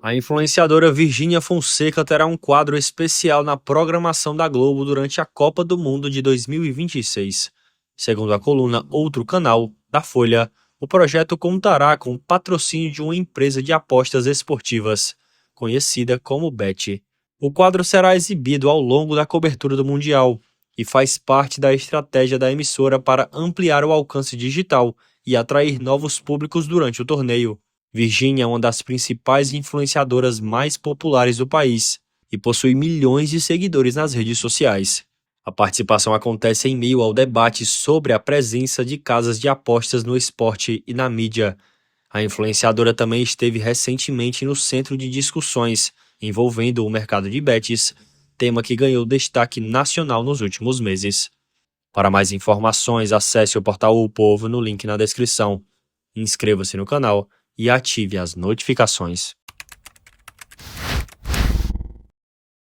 A influenciadora Virgínia Fonseca terá um quadro especial na programação da Globo durante a Copa do Mundo de 2026. Segundo a coluna Outro Canal, da Folha, o projeto contará com o patrocínio de uma empresa de apostas esportivas, conhecida como Bet. O quadro será exibido ao longo da cobertura do Mundial e faz parte da estratégia da emissora para ampliar o alcance digital e atrair novos públicos durante o torneio. Virgínia é uma das principais influenciadoras mais populares do país e possui milhões de seguidores nas redes sociais. A participação acontece em meio ao debate sobre a presença de casas de apostas no esporte e na mídia. A influenciadora também esteve recentemente no centro de discussões envolvendo o mercado de bets, tema que ganhou destaque nacional nos últimos meses. Para mais informações, acesse o portal O Povo no link na descrição. Inscreva-se no canal e ative as notificações.